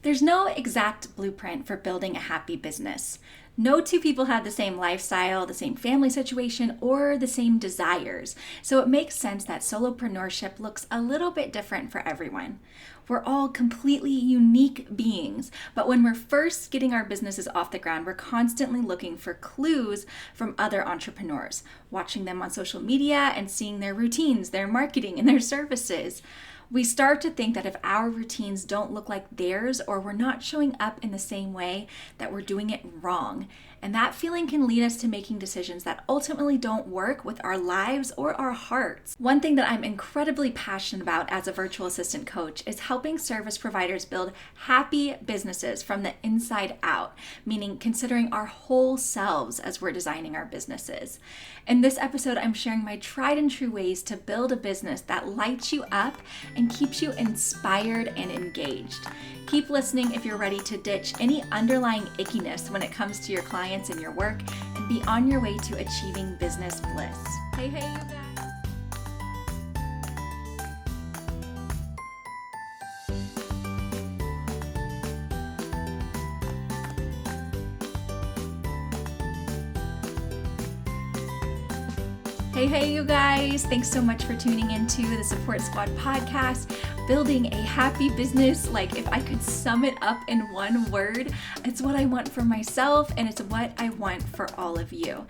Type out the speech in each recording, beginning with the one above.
There's no exact blueprint for building a happy business. No two people have the same lifestyle, the same family situation, or the same desires. So it makes sense that solopreneurship looks a little bit different for everyone. We're all completely unique beings, but when we're first getting our businesses off the ground, we're constantly looking for clues from other entrepreneurs, watching them on social media and seeing their routines, their marketing, and their services. We start to think that if our routines don't look like theirs or we're not showing up in the same way, that we're doing it wrong. And that feeling can lead us to making decisions that ultimately don't work with our lives or our hearts. One thing that I'm incredibly passionate about as a virtual assistant coach is helping service providers build happy businesses from the inside out, meaning considering our whole selves as we're designing our businesses. In this episode, I'm sharing my tried and true ways to build a business that lights you up and keeps you inspired and engaged. Keep listening if you're ready to ditch any underlying ickiness when it comes to your clients and your work and be on your way to achieving business bliss. Hey, you guys. Hey, you guys. Thanks so much for tuning into the Support Squad podcast. Building a happy business, like if I could sum it up in one word, it's what I want for myself and it's what I want for all of you.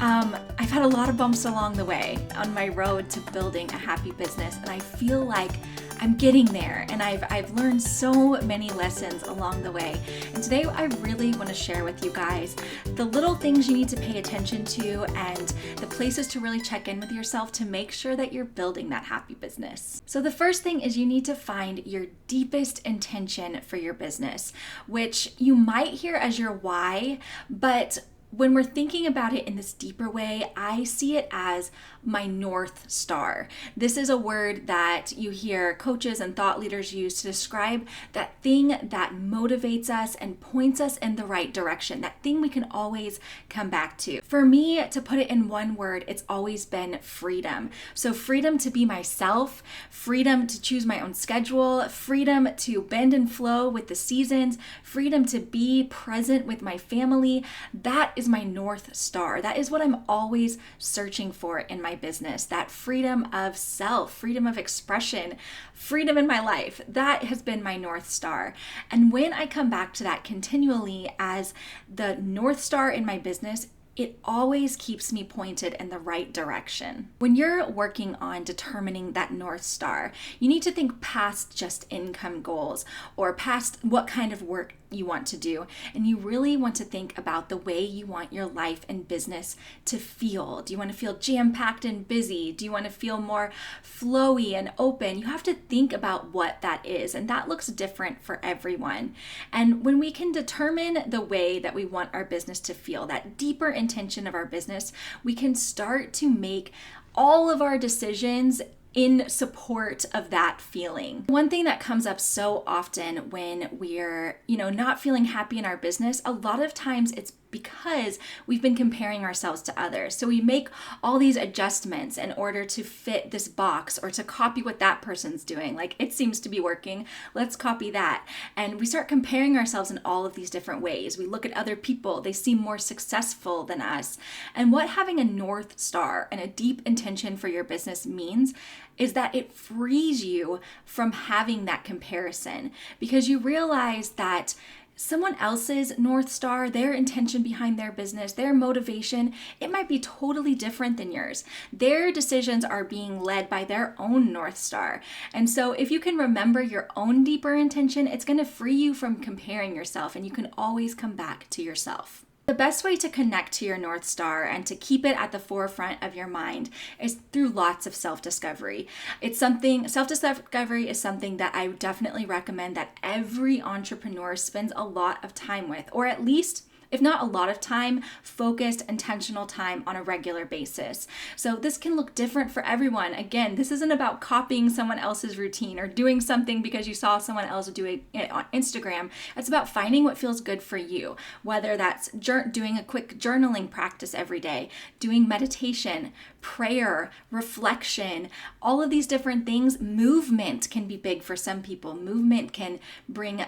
I've had a lot of bumps along the way on my road to building a happy business, and I feel like I'm getting there, and I've learned so many lessons along the way. And today I really want to share with you guys the little things you need to pay attention to and the places to really check in with yourself to make sure that you're building that happy business. So the first thing is you need to find your deepest intention for your business, which you might hear as your why, but when we're thinking about it in this deeper way, I see it as my North Star. This is a word that you hear coaches and thought leaders use to describe that thing that motivates us and points us in the right direction, that thing we can always come back to. For me, to put it in one word, it's always been freedom. So freedom to be myself, freedom to choose my own schedule, freedom to bend and flow with the seasons, freedom to be present with my family. That is my North Star. That is what I'm always searching for in my business. That freedom of self, freedom of expression, freedom in my life. That has been my North Star. And when I come back to that continually as the North Star in my business, it always keeps me pointed in the right direction. When you're working on determining that North Star, you need to think past just income goals or past what kind of work you want to do. And you really want to think about the way you want your life and business to feel. Do you want to feel jam-packed and busy? Do you want to feel more flowy and open? You have to think about what that is. And that looks different for everyone. And when we can determine the way that we want our business to feel, that deeper intention of our business, we can start to make all of our decisions in support of that feeling. One thing that comes up so often when we're, not feeling happy in our business, a lot of times it's because we've been comparing ourselves to others. So we make all these adjustments in order to fit this box or to copy what that person's doing. Like, it seems to be working, let's copy that. And we start comparing ourselves in all of these different ways. We look at other people, they seem more successful than us. And what having a North Star and a deep intention for your business means is that it frees you from having that comparison, because you realize that someone else's North Star, their intention behind their business, their motivation, it might be totally different than yours. Their decisions are being led by their own North Star. And so if you can remember your own deeper intention, it's going to free you from comparing yourself, and you can always come back to yourself. The best way to connect to your North Star and to keep it at the forefront of your mind is through lots of self-discovery. Self-discovery is something that I definitely recommend that every entrepreneur spends a lot of time with, or at least if not a lot of time, focused, intentional time on a regular basis. So this can look different for everyone. Again, this isn't about copying someone else's routine or doing something because you saw someone else doing it on Instagram. It's about finding what feels good for you, whether that's doing a quick journaling practice every day, doing meditation, prayer, reflection, all of these different things. Movement can be big for some people. Movement can bring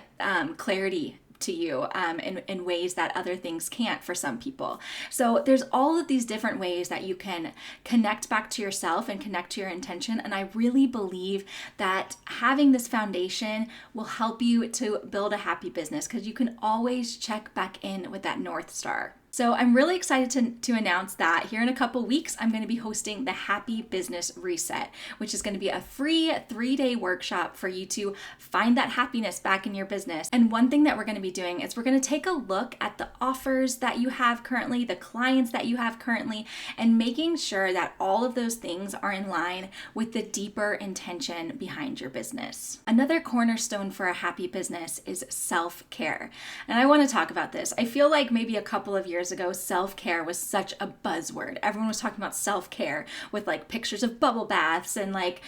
clarity to you in ways that other things can't for some people. So there's all of these different ways that you can connect back to yourself and connect to your intention. And I really believe that having this foundation will help you to build a happy business, because you can always check back in with that North Star. So I'm really excited to announce that here in a couple weeks, I'm going to be hosting the Happy Business Reset, which is going to be a free 3-day workshop for you to find that happiness back in your business. And one thing that we're going to be doing is we're going to take a look at the offers that you have currently, the clients that you have currently, and making sure that all of those things are in line with the deeper intention behind your business. Another cornerstone for a happy business is self-care. And I want to talk about this. I feel like maybe a couple of years ago, self-care was such a buzzword. Everyone was talking about self-care with like pictures of bubble baths and like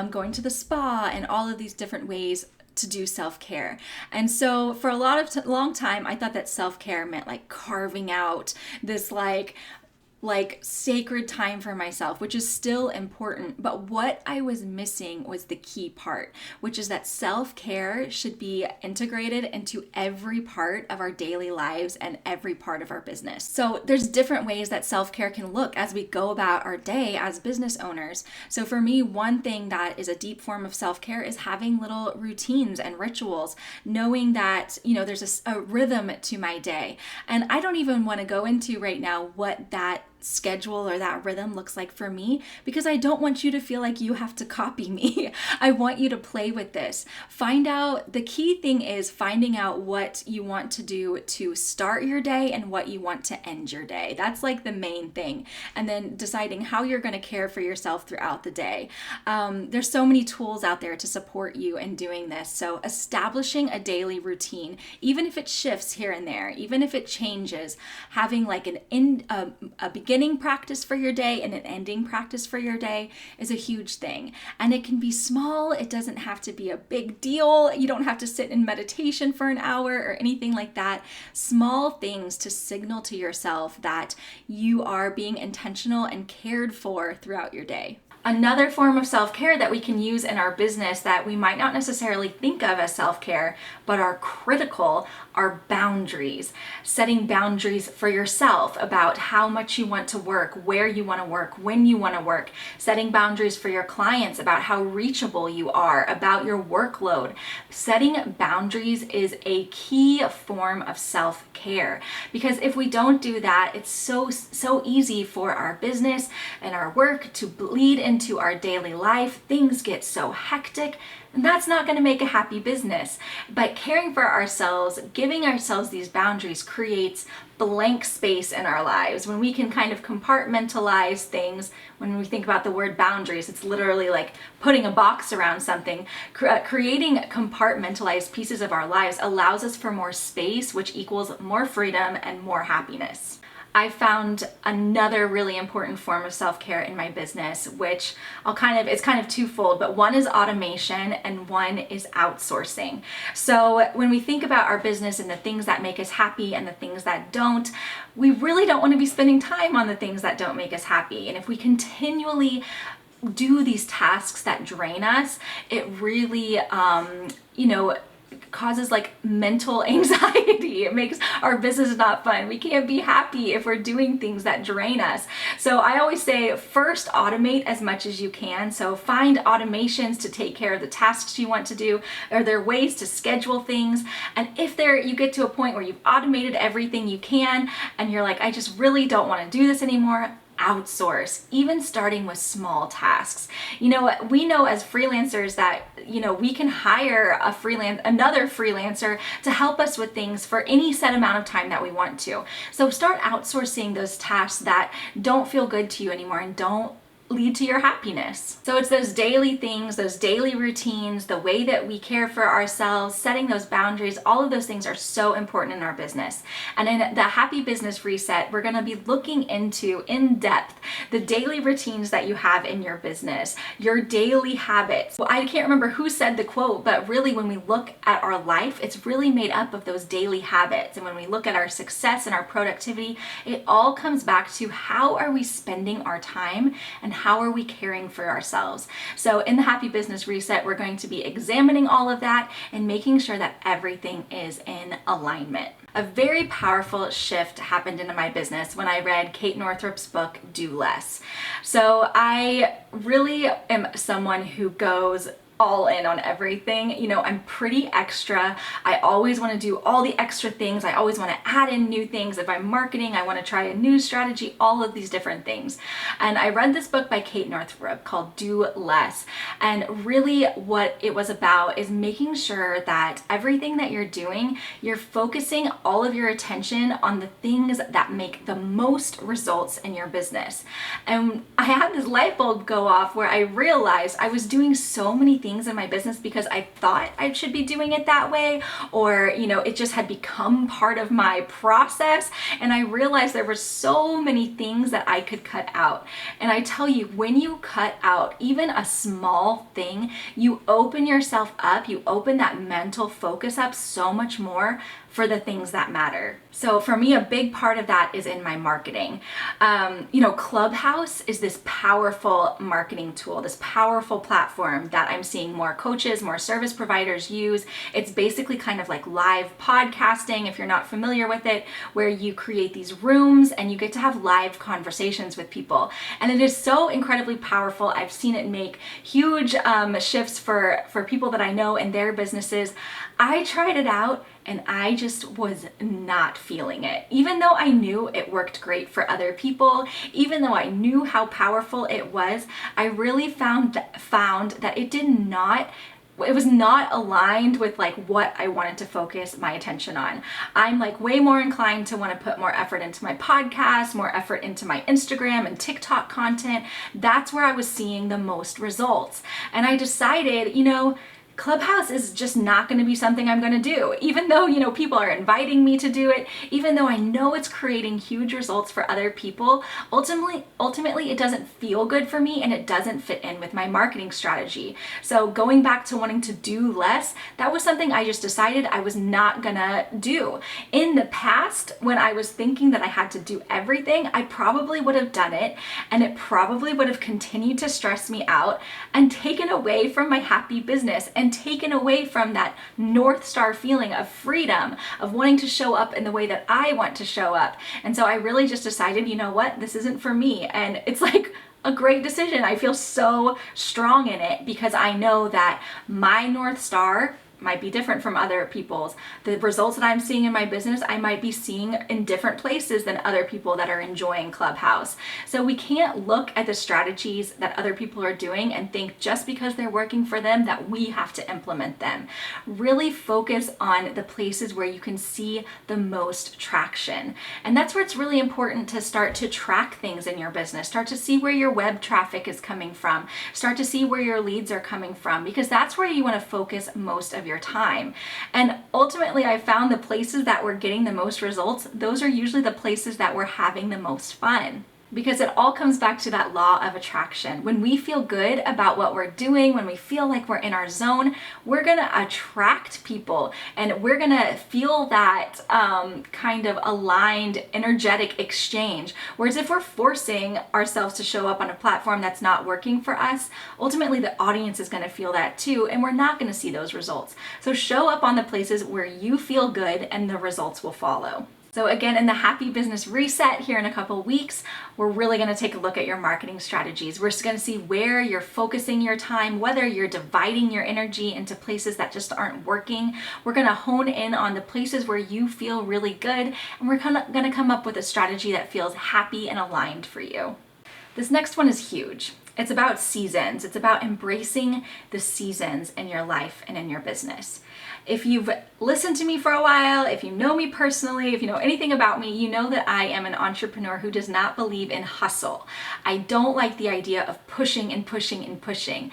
going to the spa and all of these different ways to do self-care. And so for a long time, I thought that self-care meant like carving out this like sacred time for myself, which is still important. But what I was missing was the key part, which is that self-care should be integrated into every part of our daily lives and every part of our business. So there's different ways that self-care can look as we go about our day as business owners. So for me, one thing that is a deep form of self-care is having little routines and rituals, knowing that, there's a rhythm to my day. And I don't even want to go into right now what that schedule or that rhythm looks like for me, because I don't want you to feel like you have to copy me. I want you to play with this. The key thing is finding out what you want to do to start your day and what you want to end your day. That's like the main thing. And then deciding how you're going to care for yourself throughout the day. There's so many tools out there to support you in doing this. So establishing a daily routine, even if it shifts here and there, even if it changes, having like a beginning practice for your day and an ending practice for your day is a huge thing. And it can be small. It doesn't have to be a big deal. You don't have to sit in meditation for an hour or anything like that. Small things to signal to yourself that you are being intentional and cared for throughout your day. Another form of self-care that we can use in our business that we might not necessarily think of as self-care, but are critical, are boundaries. Setting boundaries for yourself about how much you want to work, where you want to work, when you want to work. Setting boundaries for your clients about how reachable you are, about your workload. Setting boundaries is a key form of self-care, because if we don't do that, it's so easy for our business and our work to bleed into our daily life. Things get so hectic, and that's not going to make a happy business. But caring for ourselves, giving ourselves these boundaries creates blank space in our lives. When we can kind of compartmentalize things, when we think about the word boundaries, it's literally like putting a box around something. Creating compartmentalized pieces of our lives allows us for more space, which equals more freedom and more happiness. I found another really important form of self-care in my business, which it's kind of twofold, but one is automation and one is outsourcing. So when we think about our business and the things that make us happy and the things that don't, we really don't want to be spending time on the things that don't make us happy. And if we continually do these tasks that drain us, it really, causes like mental anxiety. It makes our business not fun. We can't be happy if we're doing things that drain us. So I always say, first automate as much as you can. So find automations to take care of the tasks you want to do. Are there ways to schedule things? And if you get to a point where you've automated everything you can and you're like, I just really don't want to do this anymore, outsource, even starting with small tasks. We know as freelancers that, we can hire another freelancer to help us with things for any set amount of time that we want to. So start outsourcing those tasks that don't feel good to you anymore and don't lead to your happiness. So it's those daily things, those daily routines, the way that we care for ourselves, setting those boundaries, all of those things are so important in our business. And in the Happy Business Reset, we're going to be looking into in depth the daily routines that you have in your business, your daily habits. Well, I can't remember who said the quote, but really when we look at our life, it's really made up of those daily habits. And when we look at our success and our productivity, it all comes back to how are we spending our time and how are we caring for ourselves. So in the Happy Business Reset, we're going to be examining all of that and making sure that everything is in alignment. A very powerful shift happened into my business when I read Kate Northrup's book, Do Less. So I really am someone who goes all in on everything. You know, I'm pretty extra. I always want to do all the extra things. I always want to add in new things. If I'm marketing, I want to try a new strategy, all of these different things. And I read this book by Kate Northrup called Do Less. And really what it was about is making sure that everything that you're doing, you're focusing all of your attention on the things that make the most results in your business. And I had this light bulb go off where I realized I was doing so many things in my business because I thought I should be doing it that way, or it just had become part of my process. And I realized there were so many things that I could cut out. And I tell you, when you cut out even a small thing, you open yourself up, you open that mental focus up so much more for the things that matter. So for me, a big part of that is in my marketing. Clubhouse is this powerful marketing tool, this powerful platform that I'm seeing more coaches, more service providers use. It's basically kind of like live podcasting, if you're not familiar with it, where you create these rooms and you get to have live conversations with people. And it is so incredibly powerful. I've seen it make huge shifts for people that I know in their businesses. I tried it out and I just was not feeling it. Even though I knew it worked great for other people, even though I knew how powerful it was, I really found that it was not aligned with like what I wanted to focus my attention on. I'm like way more inclined to want to put more effort into my podcast, more effort into my Instagram and TikTok content. That's where I was seeing the most results. And I decided, Clubhouse is just not going to be something I'm going to do. Even though, people are inviting me to do it, even though I know it's creating huge results for other people, ultimately it doesn't feel good for me and it doesn't fit in with my marketing strategy. So going back to wanting to do less, that was something I just decided I was not gonna do. In the past, when I was thinking that I had to do everything, I probably would have done it, and it probably would have continued to stress me out and taken away from my happy business and taken away from that North Star feeling of freedom, of wanting to show up in the way that I want to show up. And so I really just decided, you know what, this isn't for me. And it's like a great decision. I feel so strong in it because I know that my North Star might be different from other people's. The results that I'm seeing in my business, I might be seeing in different places than other people that are enjoying Clubhouse. So we can't look at the strategies that other people are doing and think just because they're working for them that we have to implement them. Really focus on the places where you can see the most traction. And that's where it's really important to start to track things in your business. Start to see where your web traffic is coming from. Start to see where your leads are coming from, because that's where you want to focus most of your time. And ultimately, I found the places that were getting the most results, those are usually the places that were having the most fun. Because it all comes back to that law of attraction. When we feel good about what we're doing, when we feel like we're in our zone, we're gonna attract people and we're gonna feel that kind of aligned, energetic exchange. Whereas if we're forcing ourselves to show up on a platform that's not working for us, ultimately the audience is gonna feel that too, and we're not gonna see those results. So show up on the places where you feel good and the results will follow. So again, in the Happy Business Reset here in a couple weeks, we're really going to take a look at your marketing strategies. We're just going to see where you're focusing your time, whether you're dividing your energy into places that just aren't working. We're going to hone in on the places where you feel really good, and we're going to come up with a strategy that feels happy and aligned for you. This next one is huge. It's about seasons. It's about embracing the seasons in your life and in your business. If you've listened to me for a while, if you know me personally, if you know anything about me, you know that I am an entrepreneur who does not believe in hustle. I don't like the idea of pushing and pushing and pushing.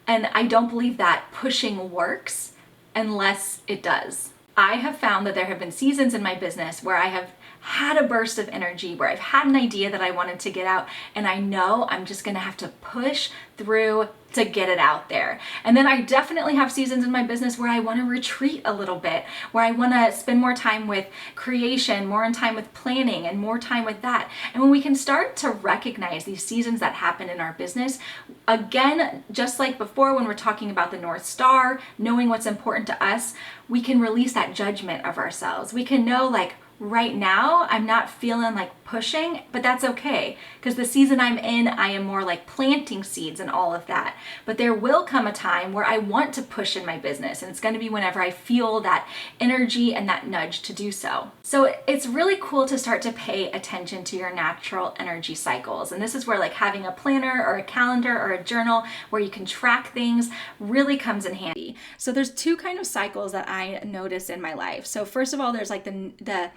And I don't believe that pushing works unless it does. I have found that there have been seasons in my business where I have had a burst of energy, where I've had an idea that I wanted to get out, and I know I'm just gonna have to push through to get it out there. And then I definitely have seasons in my business where I want to retreat a little bit, where I want to spend more time with creation, more time with planning, and more time with that. And when we can start to recognize these seasons that happen in our business, again, just like before when we're talking about the North Star, knowing what's important to us, we can release that judgment of ourselves. We can know, like, right now, I'm not feeling like pushing, but that's okay, because the season I'm in, I am more like planting seeds and all of that. But there will come a time where I want to push in my business, and it's going to be whenever I feel that energy and that nudge to do so. So it's really cool to start to pay attention to your natural energy cycles. And this is where like having a planner or a calendar or a journal where you can track things really comes in handy. So there's two kind of cycles that I notice in my life. So first of all, there's like the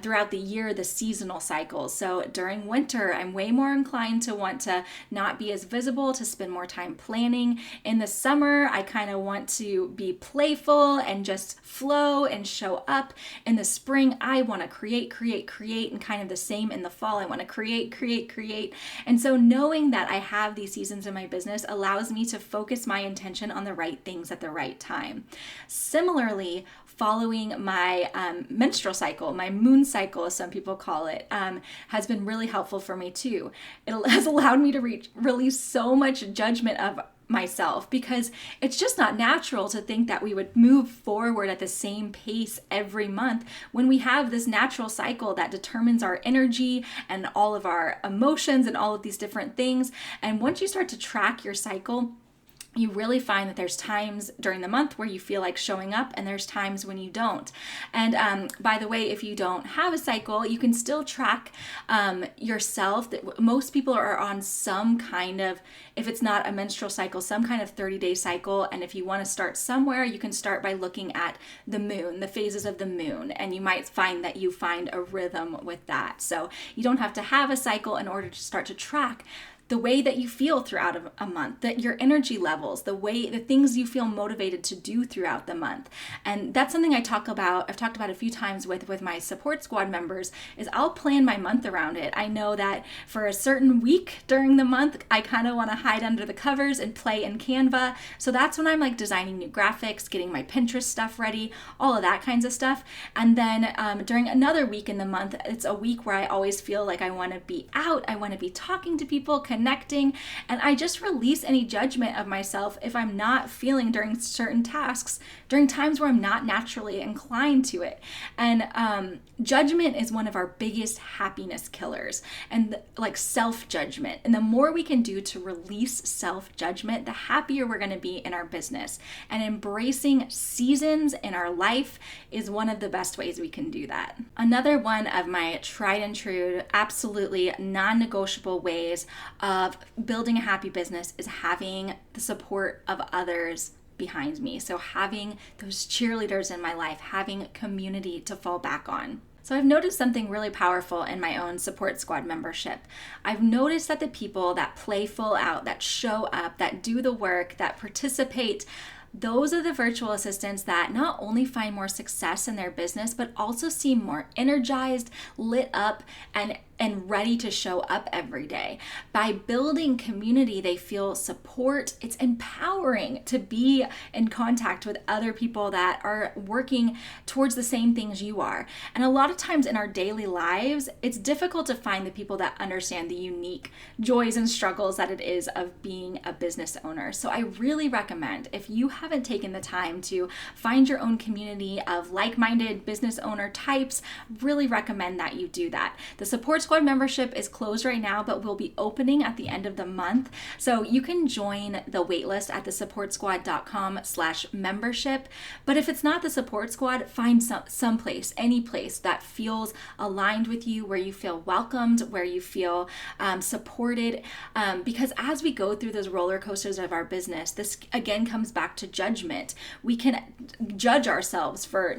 throughout the year, the seasonal cycles. So during winter, I'm way more inclined to want to not be as visible, to spend more time planning. In the summer, I kind of want to be playful and just flow and show up. In the spring, I want to create, and kind of the same in the fall. I want to create. And so knowing that I have these seasons in my business allows me to focus my intention on the right things at the right time. Similarly, following my menstrual cycle, my moon cycle, as some people call it, has been really helpful for me too. It has allowed me to release so much judgment of myself, because it's just not natural to think that we would move forward at the same pace every month when we have this natural cycle that determines our energy and all of our emotions and all of these different things. And once you start to track your cycle, you really find that there's times during the month where you feel like showing up, and there's times when you don't. And by the way, if you don't have a cycle, you can still track yourself. Most people are on some kind of, if it's not a menstrual cycle, some kind of 30-day cycle. And if you want to start somewhere, you can start by looking at the moon, the phases of the moon, and you might find that you find a rhythm with that. So you don't have to have a cycle in order to start to track the way that you feel throughout a month, that your energy levels, the things you feel motivated to do throughout the month. And that's something I've talked about a few times with my support squad members, is I'll plan my month around it. I know that for a certain week during the month, I kind of want to hide under the covers and play in Canva. So that's when I'm like designing new graphics, getting my Pinterest stuff ready, all of that kinds of stuff. And then during another week in the month, it's a week where I always feel like I want to be out, I want to be talking to people, connecting, and I just release any judgment of myself if I'm not feeling during certain tasks, during times where I'm not naturally inclined to it. And judgment is one of our biggest happiness killers, and like self-judgment. And the more we can do to release self-judgment, the happier we're going to be in our business. And embracing seasons in our life is one of the best ways we can do that. Another one of my tried and true, absolutely non-negotiable ways of building a happy business is having the support of others behind me. So having those cheerleaders in my life, having community to fall back on. So I've noticed something really powerful in my own support squad membership. I've noticed that the people that play full out, that show up, that do the work, that participate, those are the virtual assistants that not only find more success in their business, but also seem more energized, lit up, and ready to show up every day. By building community, they feel support. It's empowering to be in contact with other people that are working towards the same things you are. And a lot of times in our daily lives, it's difficult to find the people that understand the unique joys and struggles that it is of being a business owner. So I really recommend, if you haven't taken the time to find your own community of like-minded business owner types, really recommend that you do that. The support Squad membership is closed right now, but will be opening at the end of the month. So you can join the waitlist at thesupportsquad.com/membership. But if it's not the Support Squad, find some place, any place that feels aligned with you, where you feel welcomed, where you feel supported. Because as we go through those roller coasters of our business, this again comes back to judgment. We can judge ourselves for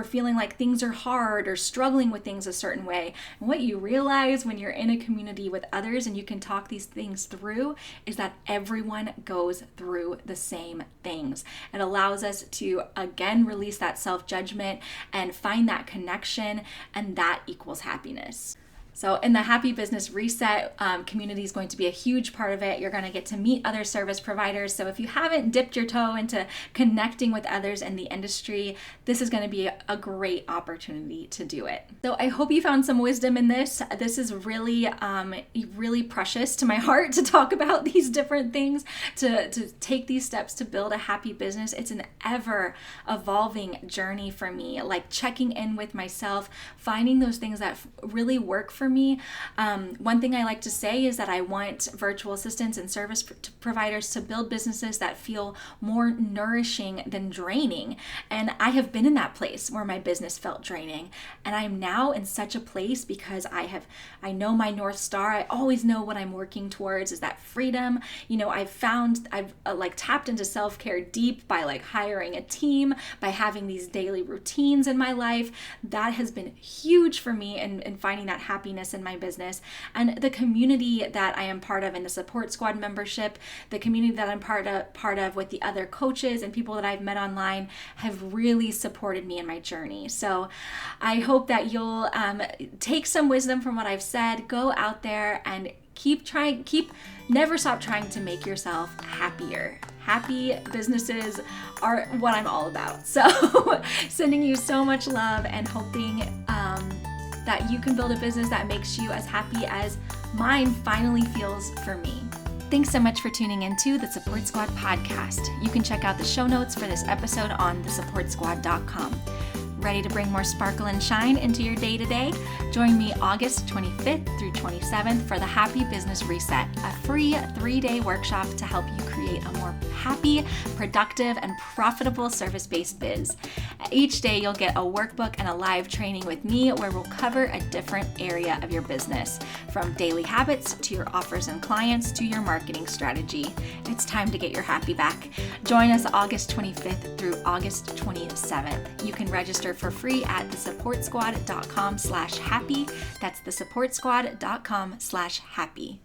feeling like things are hard or struggling with things a certain way. And what you realize when you're in a community with others and you can talk these things through is that everyone goes through the same things. It allows us to again release that self-judgment and find that connection, and that equals happiness. So in the Happy Business Reset, community is going to be a huge part of it. You're going to get to meet other service providers. So if you haven't dipped your toe into connecting with others in the industry, this is going to be a great opportunity to do it. So I hope you found some wisdom in this. This is really, really precious to my heart to talk about these different things, to take these steps to build a happy business. It's an ever evolving journey for me, like checking in with myself, finding those things that really work for me. One thing I like to say is that I want virtual assistants and service providers to build businesses that feel more nourishing than draining. And I have been in that place where my business felt draining. And I'm now in such a place because I know my North Star. I always know what I'm working towards is that freedom. I've tapped into self-care deep by hiring a team, by having these daily routines in my life. That has been huge for me in finding that happiness in my business. And the community that I am part of in the Support Squad membership, the community that I'm part of with the other coaches and people that I've met online have really supported me in my journey. So I hope that you'll take some wisdom from what I've said, go out there and never stop trying to make yourself happier. Happy businesses are what I'm all about. So sending you so much love and hoping that you can build a business that makes you as happy as mine finally feels for me. Thanks so much for tuning into the Support Squad podcast. You can check out the show notes for this episode on thesupportsquad.com. Ready to bring more sparkle and shine into your day today? Join me August 25th through 27th for the Happy Business Reset, a free 3-day workshop to help you create a more happy, productive, and profitable service-based biz. Each day you'll get a workbook and a live training with me where we'll cover a different area of your business, from daily habits to your offers and clients to your marketing strategy. It's time to get your happy back. Join us August 25th through August 27th. You can register for free at thesupportsquad.com/happy. That's thesupportsquad.com/happy.